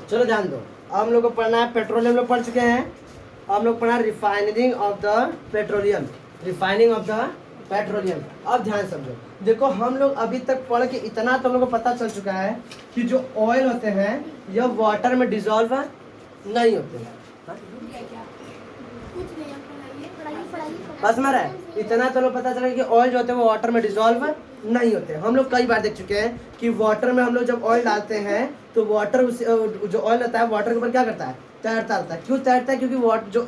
चलो ध्यान दो, अब हम लोग को पढ़ना है पेट्रोलियम, लोग पढ़ चुके हैं। अब हम लोग पढ़ना refining of the petroleum, refining of the petroleum. अब ध्यान समझो, देखो हम लोग अभी तक पढ़ के इतना तो हम लोग को पता चल चुका है कि जो ऑयल होते हैं यह वाटर में डिजॉल्व नहीं होते हैं। बस मारा है, इतना तो लोग पता चला कि ऑयल जो होते हैं वो वाटर में डिजॉल्व नहीं होते। हम लोग कई बार देख चुके हैं कि वाटर में हम लोग जब ऑयल डालते हैं तो वाटर उस जो ऑयल रहता है वाटर के ऊपर क्या करता है, तैरता रहता है। क्यों तैरता है? क्योंकि जो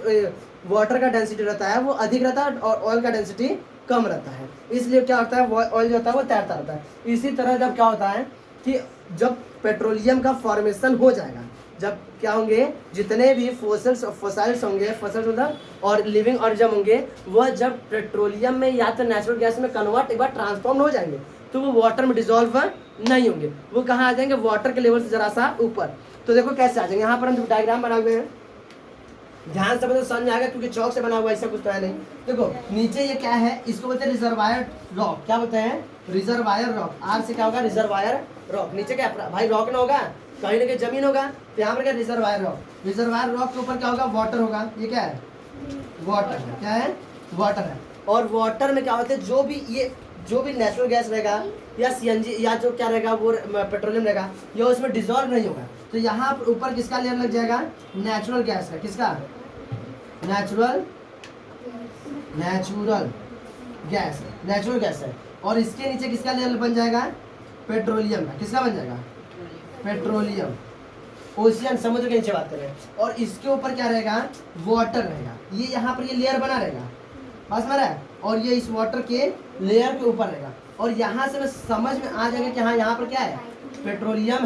वाटर का डेंसिटी रहता है वो अधिक रहता है और ऑयल का डेंसिटी कम रहता है, इसलिए क्या होता है ऑयल जो होता है वो तैरता रहता है। इसी तरह जब क्या होता है कि जब पेट्रोलियम का फॉर्मेशन हो जाएगा, जब क्या होंगे जितने भी फोसाइल्स होंगे, फोसाइल्स मतलब और लिविंग ऑर्गेनिज्म होंगे, वह जब पेट्रोलियम में या तो नेचुरल गैस में कन्वर्ट एक बार ट्रांसफॉर्म हो जाएंगे तो वो वाटर में डिजॉल्व नहीं होंगे, वो कहाँ आ जाएंगे, वाटर के लेवल से जरा सा ऊपर। तो देखो कैसे आ जाएंगे, यहाँ पर हम डायग्राम बना हुए हैं, ध्यान से मतलब समझ में आएगा क्योंकि चौक से बना हुआ ऐसा कुछ तो है नहीं। देखो नीचे ये क्या है, इसको बोलते हैं रिजर्वायर रॉक। क्या बोलते हैं? Reservoir rock. आर से क्या होगा? Reservoir rock. नीचे क्या भाई रॉक ना होगा, कहीं ना कहीं जमीन होगा, तो यहाँ पर क्या रिजर्वायर रॉक। रिजर्वायर रॉक के ऊपर क्या होगा? वाटर होगा। ये क्या है? वाटर है। क्या है? वाटर है। और वाटर में क्या होता है, जो भी नेचुरल गैस रहेगा या सीएनजी या जो क्या रहेगा वो पेट्रोलियम रहेगा, ये उसमें डिजॉल्व नहीं होगा। तो यहाँ पर ऊपर किसका लेयर लग जाएगा? नेचुरल गैस का। किसका? नेचुरल गैस है। और इसके नीचे किसका लेयर बन जाएगा? पेट्रोलियम का। किसका बन जाएगा? पेट्रोलियम। ओशियन, समुद्र के नीचे बात करें। और इसके ऊपर क्या रहेगा? वाटर रहेगा। ये यहाँ पर ये लेयर बना रहेगा, बस में है। और ये इस वाटर के लेयर के ऊपर रहेगा। और यहाँ से बस समझ में आ जाएगा कि हाँ यहाँ पर क्या है? पेट्रोलियम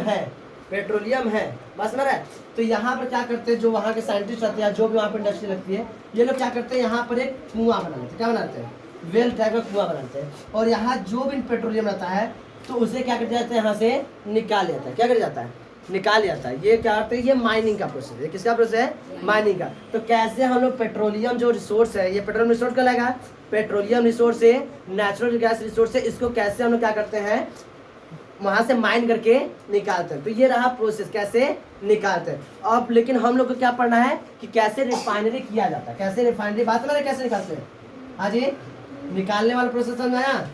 है, बस में है। तो यहाँ पर क्या करते हैं, जो वहाँ के साइंटिस्ट रहते हैं, जो भी वहाँ पर इंडस्ट्री लगती है, ये लोग क्या करते हैं, यहाँ पर एक कुआं बनाते हैं। क्या बनाते हैं? वेल टाइप का कुआं बनाते हैं। और यहाँ जो भी पेट्रोलियम रहता है तो उसे क्या कर दिया जाता है, यहाँ से निकाल लिया जाता है। क्या कर जाता है? निकाल जाता है। ये क्या करते हैं? ये माइनिंग का प्रोसेस है। किसका प्रोसेस है? माइनिंग का। तो कैसे हम लोग पेट्रोलियम जो रिसोर्स है, ये पेट्रोलियम रिसोर्स कहलाएगा, पेट्रोलियम रिसोर्स है, नेचुरल गैस रिसोर्स है, इसको कैसे हम लोग क्या करते हैं, वहां से माइन करके निकालते हैं। तो ये रहा प्रोसेस, कैसे निकालते हैं। अब लेकिन हम लोग को क्या पढ़ना है कि कैसे रिफाइनरी किया जाता है, कैसे रिफाइनरी, बात में कैसे निकालते हैं। हाँ जी, निकालने वाला प्रोसेस समझ आया।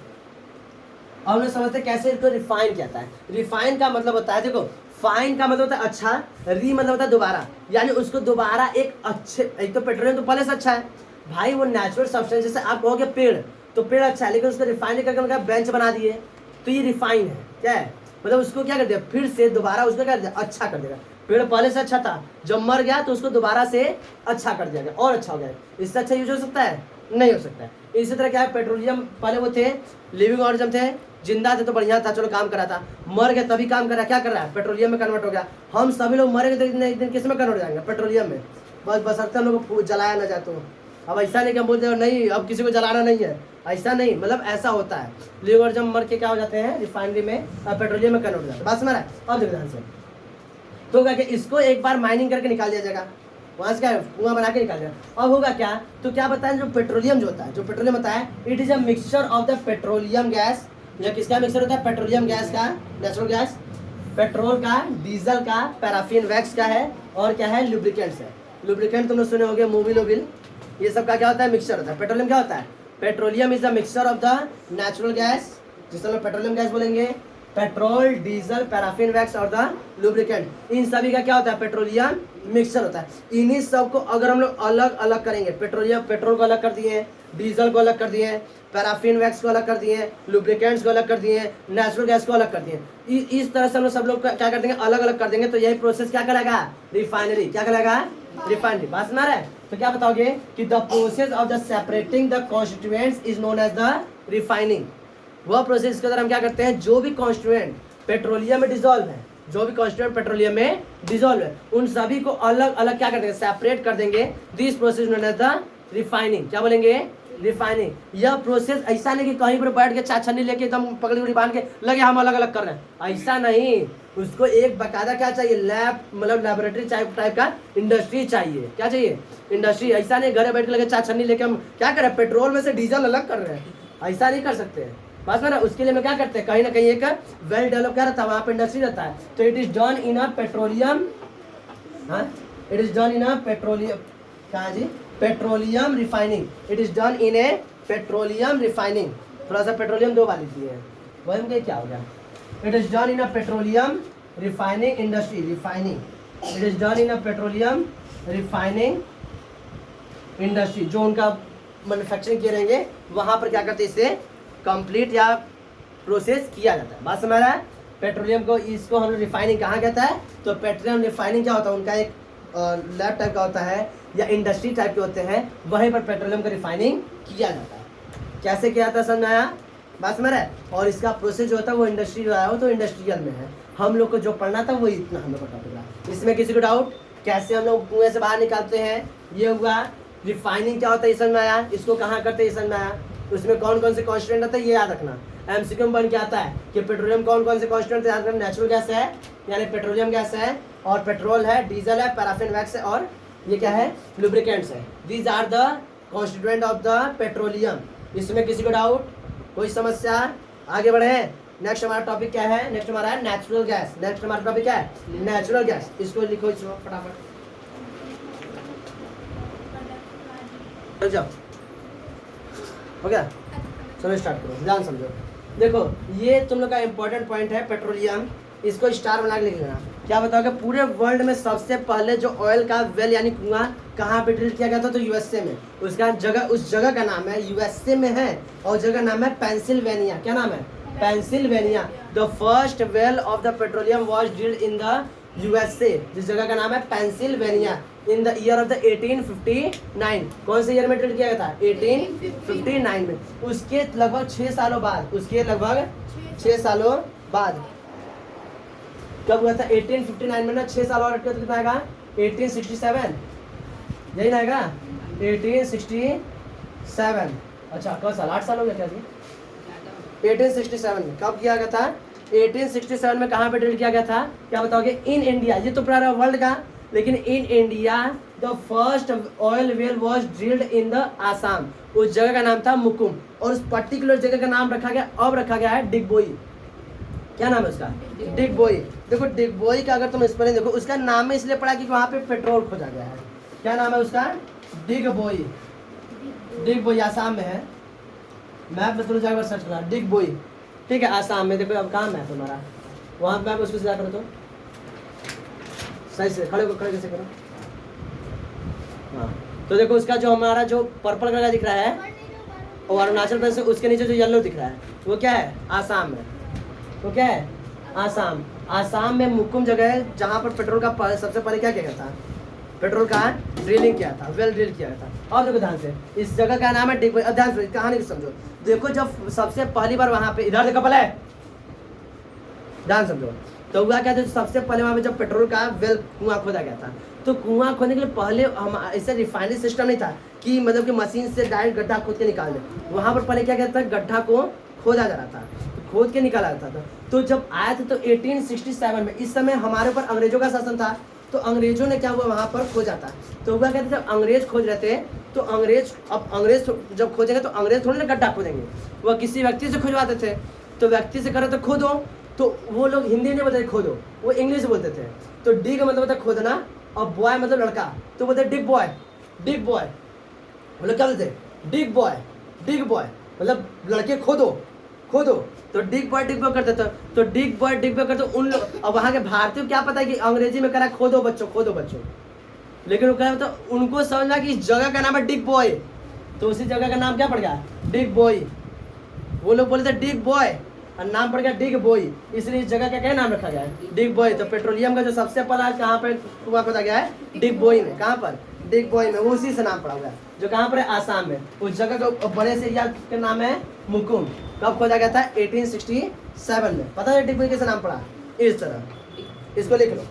हम लोग समझते हैं कैसे इसको रिफाइन किया जाता है। रिफाइन का मतलब होता है, देखो फाइन का मतलब होता है अच्छा, री मतलब होता है दोबारा, यानी उसको दोबारा एक अच्छे, एक तो पेट्रोलियम तो पहले से अच्छा है भाई, वो नेचुरल सब्सटेंस, जैसे आप कहोगे पेड़, तो पेड़ अच्छा है, लेकिन उसको रिफाइन करके उनका बेंच बना दिए तो ये रिफाइन है। क्या है? मतलब उसको क्या कर दिया, फिर से दोबारा उसको क्या कर दिया, अच्छा कर देगा। पेड़ पहले से अच्छा था, जब मर गया तो उसको दोबारा से अच्छा कर दिया गया और अच्छा हो गया। इससे अच्छा यूज हो सकता है? नहीं हो सकता है। इसी तरह क्या है, पेट्रोलियम पहले वो थे लिविंग ऑर्गेनिज्म थे, जिंदा थे तो बढ़िया था, चलो काम करा था, मर गया तभी काम कर रहा है, क्या कर रहा है, पेट्रोलियम में कन्वर्ट हो गया। हम सभी लोग मरेंगे तो एक दिन किस में कन्वर्ट हो जाएंगे, पेट्रोलियम में। बस बसरते हम लोग को जलाया ना जाए तो। अब ऐसा नहीं कि हम बोलते हैं नहीं अब किसी को जलाना नहीं है, ऐसा नहीं, मतलब ऐसा होता है। लिविंग ऑर्गेनिज्म मर के क्या हो जाते हैं, रिफाइनरी में पेट्रोलियम में कन्वर्ट हो जाते हैं। बस मेरा अब देखो ध्यान से, तो क्या इसको एक बार माइनिंग करके निकाल दिया जाएगा, वहाँ से क्या कुआं बना के निकाल दिया। अब होगा क्या, तो क्या बताएं, जो पेट्रोलियम जो होता है, जो पेट्रोलियम होता है, it is a mixture of the petroleum gas. यह किसका मिक्सचर होता है, पेट्रोलियम गैस का, नेचुरल गैस, पेट्रोल का, डीजल का, पैराफिन वैक्स का है, और क्या है, लुब्रिकेंट्स है। लुब्रिकेंट तुम लोग सुने होंगे, मोबिल ओबिल, ये सब का क्या होता है, मिक्सचर होता है। पेट्रोलियम क्या होता है, petroleum is the mixture of the natural gas, जिसे हम पेट्रोलियम गैस बोलेंगे, पेट्रोल, डीजल, पैराफिन वैक्स और द लुब्रिकेंट, इन सभी का क्या होता है, पेट्रोलियम मिक्सचर होता है। इन्हीं सब को अगर हम लोग अलग अलग करेंगे, पेट्रोलियम, पेट्रोल को अलग कर दिए, डीजल को अलग कर दिए, पैराफिन वैक्स को अलग कर दिए, लुब्रिकेंट्स को अलग कर दिए, नेचुरल गैस को अलग कर दिए, इस तरह से हम लोग सब लोग क्या कर देंगे, अलग अलग कर देंगे, तो यही प्रोसेस क्या कहलाएगा, रिफाइनरी। क्या कहलाएगा, रिफाइनरी। बात सुना रहे, तो क्या बताओगे कि the process of the separating the constituents is known as the refining. वह प्रोसेस के अंदर हम क्या करते हैं, जो भी कॉन्स्टिट्यूएंट पेट्रोलियम में डिजोल्व है, जो भी कॉन्स्टिट्यूएंट पेट्रोलियम में डिजोल्व है, उन सभी को अलग अलग क्या कर देंगे, सेपरेट कर देंगे। This process known as the refining. क्या बोलेंगे, रिफाइनिंग। यह प्रोसेस ऐसा नहीं कि कहीं पर बैठ के छन्नी लेके एकदम पगड़ी उड़ी बांध के लगे हम अलग अलग कर रहे हैं, ऐसा नहीं। उसको एक बकायदा क्या चाहिए, लैब, मतलब लेबोरेटरी टाइप का इंडस्ट्री चाहिए। क्या चाहिए, इंडस्ट्री। ऐसा नहीं घर बैठ के लगे छन्नी लेके हम क्या कर रहे हैं, पेट्रोल में से डीजल अलग कर रहे हैं, ऐसा नहीं कर सकते। बस ना, उसके लिए हम क्या करते हैं, कहीं ना कहीं एक वेल डेवलप क्या रहता है, वहाँ पे इंडस्ट्री रहता है। तो it is done in a petroleum हाँ, it is done in a petroleum, कहाँ जी, petroleum refining, it is done in a petroleum refining, थोड़ा सा पेट्रोलियम दो बार लिखी है, वही में क्या हो गया, it is done in a petroleum refining industry, refining, it is done in a petroleum refining industry, जो उनका मैन्युफैक्चरिंग किए रहेंगे वहाँ पर क्या करते हैं, इसे कंप्लीट या प्रोसेस किया जाता है। बात समझ रहा है, पेट्रोलियम को, इसको हम लोग रिफाइनिंग कहाँ कहता है, तो पेट्रोलियम रिफाइनिंग क्या होता है, उनका एक लैब टाइप का होता है या इंडस्ट्री टाइप के होते हैं, वहीं पर पेट्रोलियम का रिफाइनिंग किया जाता है। कैसे किया जाता है समझ आया, बात समझ रहा है, और इसका प्रोसेस जो होता है वो इंडस्ट्री जो है वो तो इंडस्ट्रियल में है, हम लोग को जो पढ़ना था वो इतना हम लोग का टॉपिक रहा। इसमें किसी को डाउट, कैसे हम लोग कुएं से बाहर निकालते हैं, ये हुआ, रिफाइनिंग क्या होता है ये समझ में आया, इसको कहाँ करते हैं ये समझ में आया, उसमें कौन कौन से कॉन्स्टेंट आता है ये याद रखना, एमसीक्यू में बन के आता है कि पेट्रोलियम कौन कौन से कॉन्स्टेंट याद रखना, नेचुरल गैस है यानी पेट्रोलियम गैस है, और पेट्रोल है, डीजल है, पैराफिन वैक्स है, और ये क्या है, लुब्रिकेंट्स है, these are the constituent of the petroleum. इसमें किसी को डाउट, कोई समस्या, आगे बढ़े। नेक्स्ट हमारा टॉपिक क्या है, नेक्स्ट हमारा है नेचुरल गैस, नेक्स्ट हमारा टॉपिक क्या है, नेचुरल गैस, इसको लिखो इसको फटाफट, जाओ हो गया, चलो स्टार्ट करो, ध्यान समझो। देखो ये तुम लोग का इंपॉर्टेंट पॉइंट है पेट्रोलियम, इसको स्टार बना के लिख लेना। क्या बताओगे, पूरे वर्ल्ड में सबसे पहले जो ऑयल का वेल यानी कुआं कहाँ पे ड्रिल किया गया था, तो यूएसए में, उसका जगह, उस जगह का नाम है, यूएसए में है, और जगह नाम है पेंसिल्वेनिया, क्या नाम है, Pennsylvania. The first well of the petroleum was drilled in the USA, जिस जगह का नाम है Pennsylvania, in the year of the 1859। कौन से ईयर में ड्रिल किया गया था, 1859 में। उसके लगभग 6 सालों बाद, उसके लगभग 6 सालों बाद कब हुआ था, 1859 में ना, 6 साल और कितना आएगा, 1867, यही ना आएगा 1867। अच्छा कौन साल, 8 साल हो गया क्या जी, 1867 में कब किया गया था, 1867 में कहाँ पे ड्रिल किया गया था, क्या बताओगे, इन इंडिया, ये तो पूरा वर्ल्ड का, लेकिन in India the first oil well was drilled in the Assam, उस जगह का नाम था मुकुम, और उस पर्टिकुलर जगह का नाम रखा गया, अब रखा गया है डिगबोई। क्या नाम है उसका, डिगबोई। देखो डिगबोई का अगर तुम स्पेलिंग देखो, उसका नाम है इसलिए पड़ा कि वहाँ पे पेट्रोल खोजा गया है। क्या नाम है उसका, डिगबोई, डिगबोई आसाम में है, मैप में तुम जाकर सर्च करा डिगबोई, ठीक है, आसाम में। देखो अब काम है तुम्हारा वहाँ मैप, उसको सीधा करो तो सही से, खड़े कैसे करो, हाँ। तो देखो उसका जो हमारा जो पर्पल कलर का दिख रहा है, और अरुणाचल प्रदेश, उसके नीचे जो येलो दिख रहा है वो क्या है, आसाम में, तो क्या है, आसाम। आसाम में मुकुम जगह है जहाँ पर पेट्रोल का सबसे पहले क्या किया गया था, पेट्रोल का ड्रिलिंग किया था, वेल ड्रिल किया गया था। और देखो ध्यान से, इस जगह का नाम है डिगबोई। अब ध्यान से कहानी को समझो, देखो जब सबसे पहली बार वहाँ पे, इधर देखो पहले ध्यान समझो, तो हुआ क्या था, सबसे पहले वहाँ पे जब पेट्रोल का वेल कुआं खोदा गया था, तो कुआं खोदने के लिए पहले हम ऐसे रिफाइनरी सिस्टम नहीं था कि मतलब कि मशीन से डायरेक्ट गड्ढा खोद के निकाल दे, वहाँ पर पहले क्या कहता था, गड्ढा को खोदा जा रहा था, खोद के निकाला जाता था। तो जब आया था तो 1867 में, इस समय हमारे ऊपर अंग्रेजों का शासन था, तो अंग्रेजों ने क्या हुआ वहाँ पर खोजा था। तो हुआ कहते जब अंग्रेज खोज रहे थे, तो अंग्रेज, अब अंग्रेज जब खोजेंगे तो अंग्रेज थोड़ी ना गड्ढा खोदेंगे, वह किसी व्यक्ति से खोजवाते थे, तो व्यक्ति से करे तो खोदो, तो वो लोग हिंदी नहीं बोलते खोदो, वो इंग्लिश बोलते थे। तो डिग मतलब होता है खोदना, और बॉय मतलब लड़का, तो बोलते डिग बॉय, डिग बॉय, बोले क्या बोलते, डिग बॉय, डिग बॉय मतलब लड़के खोदो, खोदो, तो डिग बॉय करते थे। तो डिग बॉय करते उन लोग, अब वहाँ के भारतीय क्या पता है कि अंग्रेजी में करा खोदो बच्चों, खोदो बच्चों, लेकिन वो कह तो उनको समझना कि इस जगह का नाम है डिग बॉय, तो उसी जगह का नाम क्या पड़ गया, डिग बॉय। वो लोग बोले थे डिग बॉय और नाम पड़ गया डिग बॉय, इसलिए इस जगह का क्या नाम रखा गया है, डिग बॉय। तो पेट्रोलियम का जो सबसे पहला कहाँ पे कुआं खोदा गया है, डिग बॉय में, कहाँ पर, डिग बॉय में, वो उसी से नाम पड़ा हुआ है, जो कहाँ पर है, आसाम में। उस जगह का बड़े से एरिया का नाम है मुकुम। कब खोदा गया था, 1867 में। पता है डिग बॉय कैसे नाम पड़ा, इस तरह, इसको लिख लो।